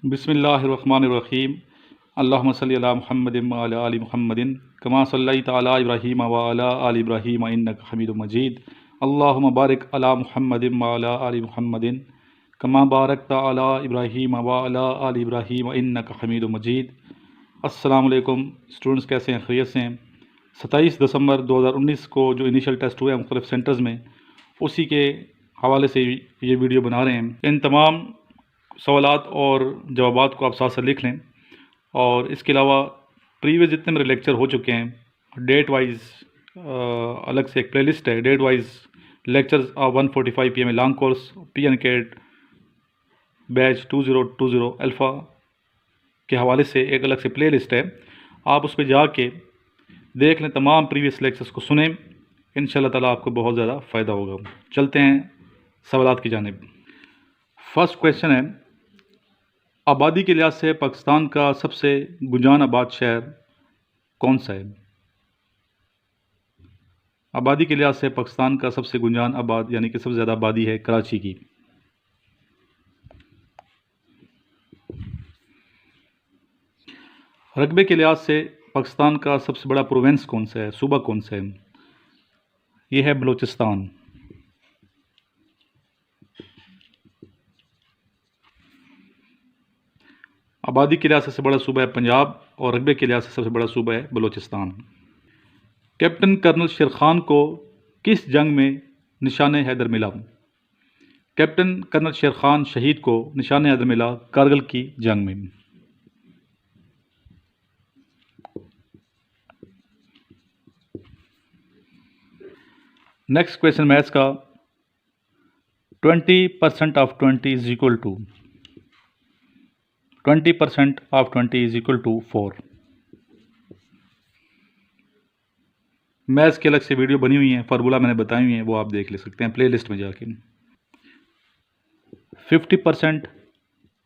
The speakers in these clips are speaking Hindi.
बिस्मिल्लाहिर्रहमानिर्रहीम। अल्लाहुम्मा सल्लि अला मुहम्मदिन व अला आलि मुहम्मदिन कमा सल्लैता अला इब्राहीम व अला आलि इब्राहीम इन्नका हमीदुम मजीद। अल्लाहुम्मा बारिक अला मुहम्मदिन व अला आलि मुहम्मदिन कमा बारकता अला इब्राहीम व अला आलि इब्राहीम इन्नका हमीदुम मजीद। अस्सलामु अलैकुम स्टूडेंट्स, कैसे हैं? खैरियत से हैं? 27 दिसंबर 2019 को जो इनिशियल टेस्ट हुए हैं मुख्तलिफ सेंटर्स में, उसी के हवाले से ये वीडियो बना रहे हैं। इन तमाम सवालात और जवाबात को आप साथ साथ लिख लें। और इसके अलावा प्रीवियस जितने मेरे लेक्चर हो चुके हैं डेट वाइज अलग से एक प्लेलिस्ट है। Date wise lectures 1:45 PM long course PNCAT batch 2020 alpha के हवाले से एक अलग से प्लेलिस्ट है। आप उस पर जाके देख लें, तमाम प्रीवियस लेक्चर्स को सुनें, इंशाल्लाह ताला आपको बहुत ज़्यादा फ़ायदा होगा। चलते हैं सवालात की जानिब। फर्स्ट क्वेश्चन है, आबादी के लिहाज से पाकिस्तान का सबसे गुंजान आबाद शहर कौन सा है? आबादी के लिहाज से पाकिस्तान का सबसे गुंजान आबाद यानी कि सबसे ज़्यादा आबादी है कराची की। रकबे के लिहाज से पाकिस्तान का सबसे बड़ा प्रोविंस कौन सा है, सूबा कौन सा है? यह है बलूचिस्तान। आबादी के लिहाज से सबसे बड़ा सूबा है पंजाब और रकबे के लिहाज से सबसे बड़ा सूबा है बलूचिस्तान। कैप्टन कर्नल शेर खान को किस जंग में निशान हैदर मिला? कैप्टन कर्नल शेर खान शहीद को निशान हैदर मिला कारगिल की जंग में। नेक्स्ट क्वेश्चन मैथ्स का, 20% of 20 is equal to 20% of 20 is equal to 4। Maths की अलग से वीडियो बनी हुई है, फार्मूला मैंने बताई हुई है, वो आप देख ले सकते हैं प्ले लिस्ट में जाके। 50%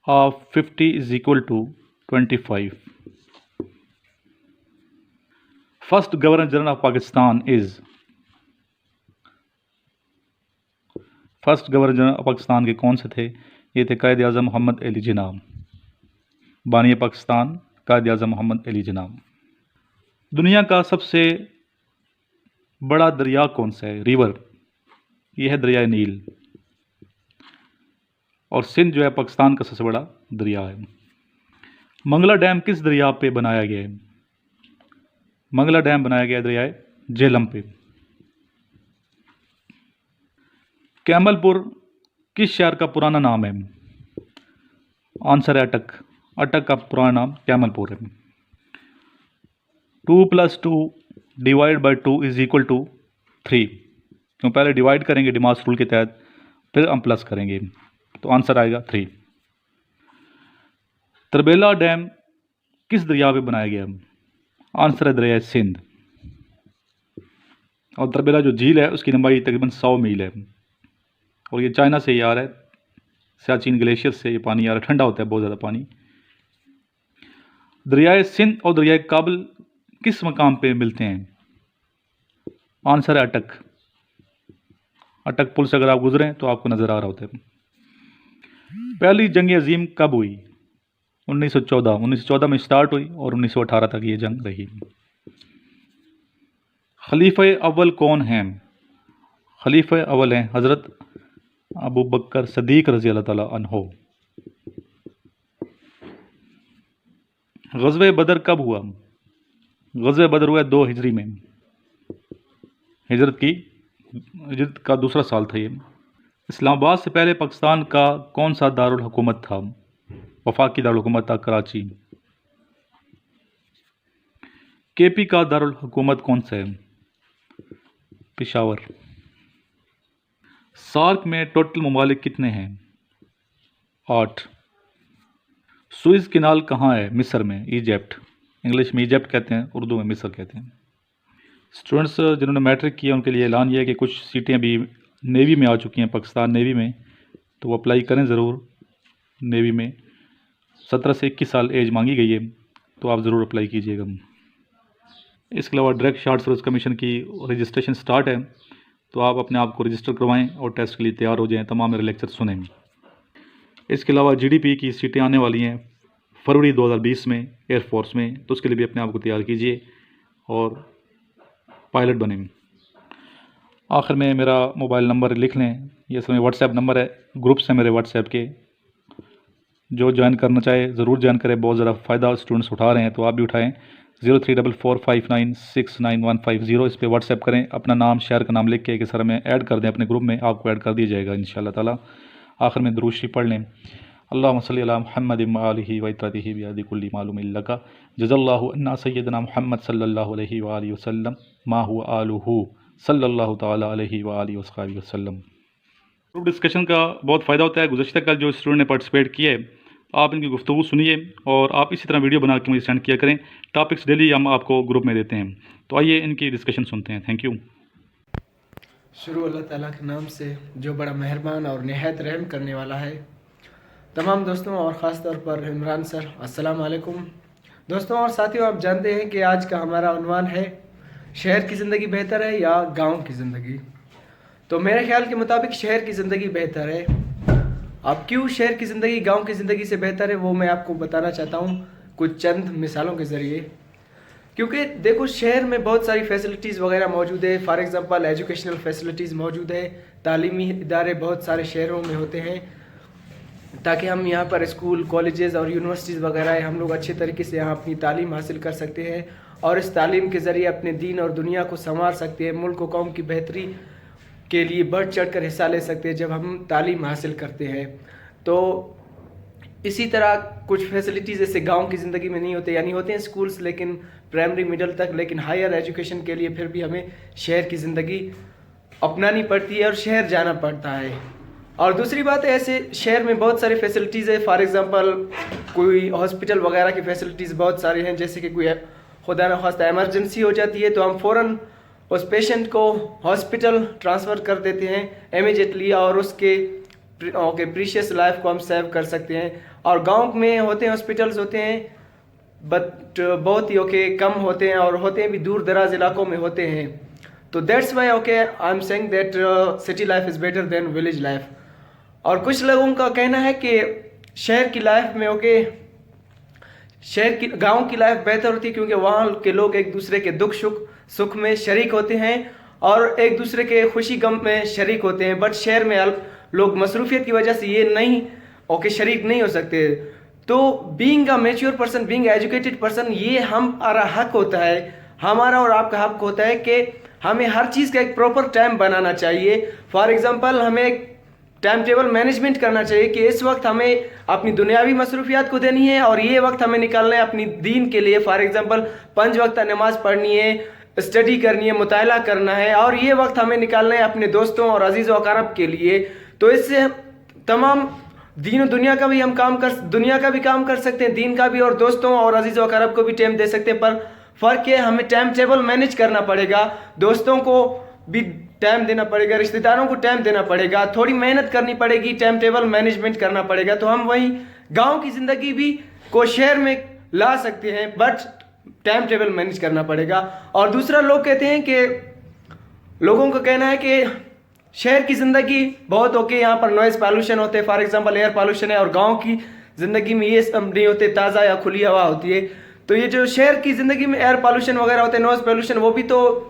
of 50 is equal to 25। First governor general of Pakistan is, first governor general of Pakistan के कौन से थे? ये थे कायद आज़म मोहम्मद अली जिन्ना। बानी पाकिस्तान कायद आज़म मोहम्मद अली जिन्ना। दुनिया का सबसे बड़ा दरिया कौन सा है, रिवर? यह है दरिया नील। और सिंध जो है पाकिस्तान का सबसे बड़ा दरिया है। मंगला डैम किस दरिया पे बनाया गया है? मंगला डैम बनाया गया दरिया झेलम पे। कैमलपुर किस शहर का पुराना नाम है? आंसर है अटक। अटक का पुराना नाम कैमलपुर है। 2 + 2 divide by 2 is equal to 3। तो पहले डिवाइड करेंगे डिमास रूल के तहत, फिर हम प्लस करेंगे, तो आंसर आएगा 3। तरबेला डैम किस दरिया पे बनाया गया? आंसर है दरिया सिंध। और तरबेला जो झील है उसकी लंबाई तकरीबन 100 मील है और ये चाइना से ही आ रहा है, सियाचिन ग्लेशियर से ये पानी आ रहा है, ठंडा होता है बहुत ज़्यादा पानी। दरियाए सिंध और दरियाए काबुल किस मकाम पे मिलते हैं? आंसर है अटक। अटक पुल से अगर आप गुजरें तो आपको नज़र आ रहा होता है। पहली जंग अजीम कब हुई? 1914 में स्टार्ट हुई और 1918 तक ये जंग रही। खलीफा अव्वल कौन हैं? खलीफा अव्वल हैं हज़रत अबू बकर सदीक रज़ी अल्लाह ताला अन्हो। ग़ज़वे बदर कब हुआ? ग़ज़वे बदर हुआ 2 हिजरी में। हिजरत का दूसरा साल था ये। इस्लामाबाद से पहले पाकिस्तान का कौन सा दारुल हुकूमत था? वफाकी दारुल हुकूमत था कराची। KP का दारुल हुकूमत कौन सा है? पेशावर। सार्क में टोटल ममालिक कितने हैं? 8। सुइज़ कैनाल कहाँ है? मिस्र में, इजिप्ट। इंग्लिश में इजिप्ट कहते हैं, उर्दू में मिस्र कहते हैं। स्टूडेंट्स जिन्होंने मैट्रिक किया उनके लिए ऐलान ये है कि कुछ सीटें अभी नेवी में आ चुकी हैं, पाकिस्तान नेवी में, तो वो अप्लाई करें ज़रूर। नेवी में 17 से 21 साल एज मांगी गई है, तो आप ज़रूर अप्लाई कीजिएगा। इसके अलावा डायरेक्ट शार्ट सर्विस कमीशन की रजिस्ट्रेशन स्टार्ट है, तो आप अपने आप को रजिस्टर करवाएं और टेस्ट के लिए तैयार हो जाएं। तमाम मेरे लेक्चर सुनें। इसके अलावा GDP की सीटें आने वाली हैं फरवरी 2020 में एयरफोर्स में, तो उसके लिए भी अपने आप को तैयार कीजिए और पायलट बनेंगे। आखिर में मेरा मोबाइल नंबर लिख लें, ये असल में व्हाट्सएप नंबर है, ग्रुप्स हैं मेरे व्हाट्सएप के, जो ज्वाइन करना चाहे ज़रूर ज्वाइन करें, बहुत ज़्यादा फ़ायदा स्टूडेंट्स उठा रहे हैं, तो आप भी उठाएं। 034459695150 इस पर व्हाट्सएप करें, अपना नाम शहर का नाम लिख के कि सर हमें ऐड कर दें अपने ग्रुप में, आपको ऐड कर दिया जाएगा इंशाअल्लाह ताला। आखिर में दुरूद शरीफ पढ़ लें। अल्लाहुम्मा सल्ली अला मुहम्मद व आलिहि व इत्तिही बियदि कुल्ली मालूम लका जज़ल्लाहु अन्ना सय्यदना मुहम्मद सल्लल्लाहु अलैहि व आलिहि वसल्लम मा हुवा आलुहु सल्लल्लाहु ताला अलैहि व आलिहि वसहबिहि वसल्लम। ग्रुप डिस्कशन का बहुत फ़ायदा होता है। गुज़श्ता कल जो स्टूडेंट ने पार्टिसिपेट किए, आप इनकी गुफ्तगू सुनिए और आप इसी तरह वीडियो बना के मुझे सेंड किया करें। टॉपिक्स डेली हम आपको ग्रुप में देते हैं, तो आइए इनकी डिस्कशन सुनते हैं। Thank you. शुरू अल्लाह ताला के नाम से जो बड़ा मेहरबान और निहायत रहम करने वाला है। तमाम दोस्तों और ख़ास तौर पर इमरान सर, अस्सलाम वालेकुम। दोस्तों और साथियों, आप जानते हैं कि आज का हमारा उन्वान है शहर की ज़िंदगी बेहतर है या गांव की ज़िंदगी। तो मेरे ख्याल के मुताबिक शहर की ज़िंदगी बेहतर है। अब क्यों शहर की ज़िंदगी गांव की ज़िंदगी से बेहतर है वो मैं आपको बताना चाहता हूँ कुछ चंद मिसालों के ज़रिए। क्योंकि देखो, शहर में बहुत सारी फैसिलिटीज़ वगैरह मौजूद है। फॉर एग्ज़ाम्पल एजुकेशनल फैसिलिटीज़ मौजूद है, तालीमी इदारे बहुत सारे शहरों में होते हैं, ताकि हम यहाँ पर स्कूल, कॉलेजेस और यूनिवर्सिटीज़ वगैरह है, हम लोग अच्छे तरीके से यहाँ अपनी तालीम हासिल कर सकते हैं और इस तालीम के ज़रिए अपने दीन और दुनिया को संवार सकते हैं, मुल्क व कौम की बेहतरी के लिए बढ़ चढ़ कर हिस्सा ले सकते हैं जब हम तालीम हासिल करते हैं। तो इसी तरह कुछ फैसिलिटीज़ ऐसे गांव की ज़िंदगी में नहीं होते, यानी होते हैं स्कूल्स लेकिन प्राइमरी मिडिल तक, लेकिन हायर एजुकेशन के लिए फिर भी हमें शहर की ज़िंदगी अपनानी पड़ती है और शहर जाना पड़ता है। और दूसरी बात है, ऐसे शहर में बहुत सारी फैसिलिटीज़ है। फॉर एग्ज़ाम्पल कोई हॉस्पिटल वगैरह की फैसिलिटीज़ बहुत सारी हैं, जैसे कि कोई खुदा न खास्ता एमरजेंसी हो जाती है तो हम फ़ौरन उस पेशेंट को हॉस्पिटल ट्रांसफ़र कर देते हैं इमीडिएटली और उसके प्रीशियस लाइफ को हम सेव कर सकते हैं। और गांव में होते हैं हॉस्पिटल्स होते हैं बट बहुत ही कम होते हैं और होते हैं भी दूर दराज इलाकों में होते हैं। तो that's why I am saying that city life is better than village life. और कुछ लोगों का कहना है कि शहर की लाइफ में गांव की लाइफ बेहतर होती है क्योंकि वहाँ के लोग एक दूसरे के दुख सुख में शरीक होते हैं और एक दूसरे के खुशी गम में शरीक होते हैं। बट शहर में लोग मसरूफियत की वजह से ये नहीं शरीक नहीं हो सकते। तो being a mature person, being educated person, ये हमारा हक होता है, हमारा और आपका हक होता है कि हमें हर चीज़ का एक प्रॉपर टाइम बनाना चाहिए। फॉर एग्जांपल हमें एक टाइम टेबल मैनेजमेंट करना चाहिए कि इस वक्त हमें अपनी दुनियावी मसरूफियात को देनी है और ये वक्त हमें निकालना है अपनी दीन के लिए। फॉर एग्जांपल 5 वक्त नमाज पढ़नी है, स्टडी करनी है, मुताला करना है और ये वक्त हमें निकालना है अपने दोस्तों और अजीज़ व अक़ारब के लिए। तो इससे तमाम दीन और दुनिया का भी हम काम कर सकते हैं, दीन का भी, और दोस्तों और अजीज़ व अक़ारब को भी टाइम दे सकते हैं। पर फ़र्क है हमें टाइम टेबल मैनेज करना पड़ेगा, दोस्तों को भी टाइम देना पड़ेगा, रिश्तेदारों को टाइम देना पड़ेगा, थोड़ी मेहनत करनी पड़ेगी, टाइम टेबल मैनेजमेंट करना पड़ेगा। तो हम वही गांव की ज़िंदगी भी को शहर में ला सकते हैं बट टाइम टेबल मैनेज करना पड़ेगा। और दूसरा, लोग कहते हैं कि लोगों का कहना है कि शहर की ज़िंदगी बहुत यहाँ पर नॉइज़ पॉल्यूशन होते हैं, फॉर एग्जांपल एयर पॉल्यूशन है, और गांव की ज़िंदगी में ये सब नहीं होते, ताज़ा या खुली हवा होती है। तो ये जो शहर की ज़िंदगी में एयर पॉल्यूशन वगैरह होते हैं, नॉइज़ पॉल्यूशन, वो भी तो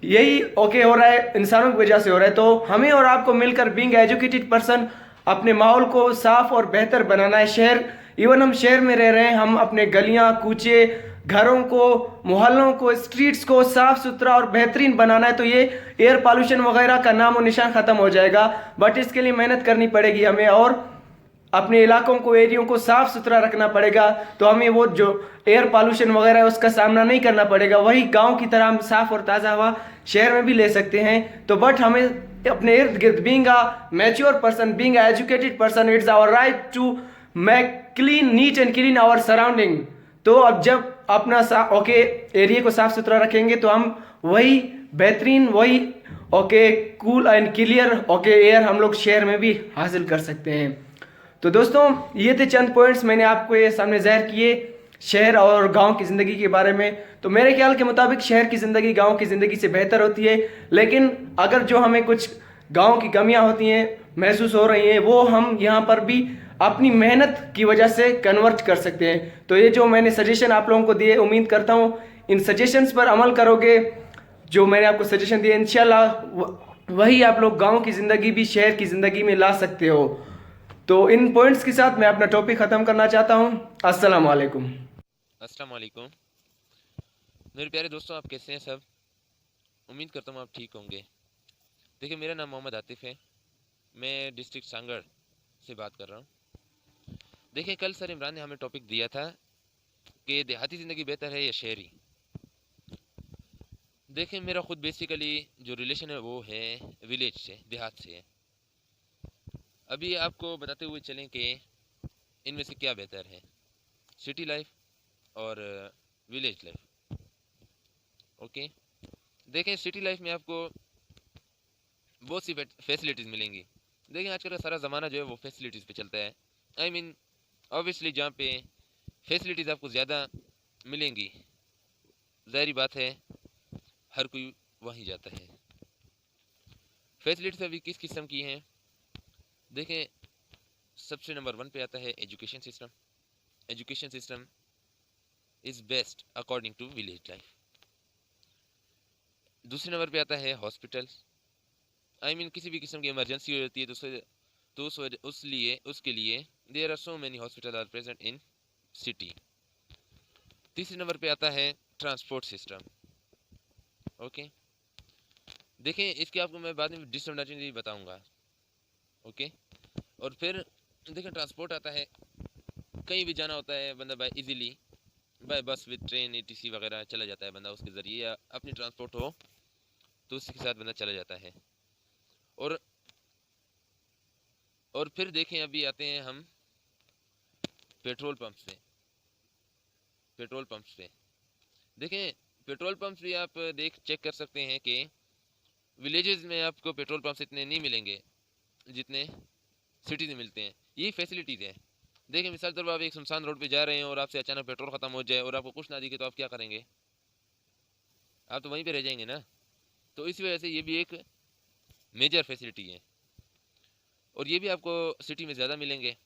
यही हो रहा है, इंसानों की वजह से हो रहा है। तो हमें और आपको मिलकर बीइंग एजुकेटेड पर्सन अपने माहौल को साफ़ और बेहतर बनाना है। शहर, इवन हम शहर में रह रहे हैं, हम अपने गलियाँ कूचे, घरों को, मोहल्लों को, स्ट्रीट्स को साफ़ सुथरा और बेहतरीन बनाना है। तो ये एयर पॉल्यूशन वगैरह का नामो निशान ख़त्म हो जाएगा, बट इसके लिए मेहनत करनी पड़ेगी हमें और अपने इलाकों को, एरियो को साफ़ सुथरा रखना पड़ेगा। तो हमें वो जो एयर पॉल्यूशन वगैरह है उसका सामना नहीं करना पड़ेगा। वही गांव की तरह हम साफ़ और ताज़ा हवा शहर में भी ले सकते हैं। तो बट हमें अपने इर्द गिर्द being a mature person, being a educated person, it's our right to make clean, neat and clean our surrounding. तो अब जब अपना एरिया को साफ़ सुथरा रखेंगे तो हम वही बेहतरीन, वही कूल एंड क्लियर एयर हम लोग शहर में भी हासिल कर सकते हैं। तो दोस्तों, ये थे चंद पॉइंट्स मैंने आपको ये सामने ज़ाहिर किए शहर और गांव की ज़िंदगी के बारे में। तो मेरे ख्याल के मुताबिक शहर की ज़िंदगी गांव की ज़िंदगी से बेहतर होती है, लेकिन अगर जो हमें कुछ गांव की कमियां होती हैं, महसूस हो रही हैं, वो हम यहाँ पर भी अपनी मेहनत की वजह से कन्वर्ट कर सकते हैं। तो ये जो मैंने सजेशन आप लोगों को दिए, उम्मीद करता हूँ इन सजेशंस पर अमल करोगे। जो मैंने आपको सजेशन दिए इंशाल्लाह वही आप लोग गांव की ज़िंदगी भी शहर की ज़िंदगी में ला सकते हो। तो इन पॉइंट्स के साथ मैं अपना टॉपिक ख़त्म करना चाहता हूँ। अस्सलाम वालेकुम। अस्सलाम वालेकुम मेरे प्यारे दोस्तों, आप कैसे हैं सब? उम्मीद करता हूँ आप ठीक होंगे। देखिए, मेरा नाम मोहम्मद आतिफ है। मैं डिस्ट्रिक्ट सांगड़ से बात कर रहा हूँ। देखिए, कल सर इमरान ने हमें टॉपिक दिया था कि देहाती ज़िंदगी बेहतर है या शहरी। देखिए, मेरा ख़ुद बेसिकली जो रिलेशन है वो है विलेज से, देहात से है। अभी आपको बताते हुए चलें कि इनमें से क्या बेहतर है, सिटी लाइफ और विलेज लाइफ। ओके, देखें, सिटी लाइफ में आपको बहुत सी फैसिलिटीज़ मिलेंगी। देखिए, आजकल का सारा ज़माना जो है वो फैसिलिटीज़ पे चलता है। आई मीन ऑब्वियसली जहाँ पे फैसिलिटीज़ आपको ज़्यादा मिलेंगी, ज़ाहिर बात है हर कोई वहीं जाता है। फैसिलिटीज़ अभी किस किस्म की हैं? देखें, सबसे नंबर 1 पे आता है education system. Education system is best according to village life. दूसरे नंबर पे आता है हॉस्पिटल्स। आई मीन किसी भी किस्म की इमरजेंसी हो जाती है उसके लिए there are so many hospital are present in city. तीसरे नंबर पे आता है ट्रांसपोर्ट सिस्टम। ओके, देखें, इसके आपको मैं बाद में डिसएडवांटेज भी बताऊंगा। ओके, और फिर देखें, ट्रांसपोर्ट आता है, कहीं भी जाना होता है बंदा बाय इजीली बाय बस विद ट्रेन एटीसी वगैरह चला जाता है बंदा उसके ज़रिए, या अपनी ट्रांसपोर्ट हो तो उसके साथ बंदा चला जाता है। और फिर देखें, अभी आते हैं हम पेट्रोल पंप्स पे। पेट्रोल पंप्स पे देखें, पेट्रोल पंप्स भी आप चेक कर सकते हैं कि विलेजेस में आपको पेट्रोल पंप्स इतने नहीं मिलेंगे जितने सिटीज़ में मिलते हैं। यही फैसिलिटीज़ है। देखिए, मिसाल तौर पर आप एक सुनसान रोड पे जा रहे हैं और आपसे अचानक पेट्रोल ख़त्म हो जाए और आपको कुछ ना दिखे तो आप क्या करेंगे? आप तो वहीं पे रह जाएंगे ना। तो इस वजह से ये भी एक मेजर फैसिलिटी है, और ये भी आपको सिटी में ज़्यादा मिलेंगे।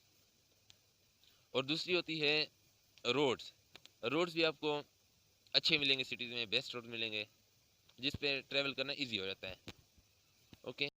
और दूसरी होती है रोड्स। रोड्स भी आपको अच्छे मिलेंगे, सिटीज़ में बेस्ट रोड मिलेंगे जिस पे ट्रैवल करना इजी हो जाता है। ओके,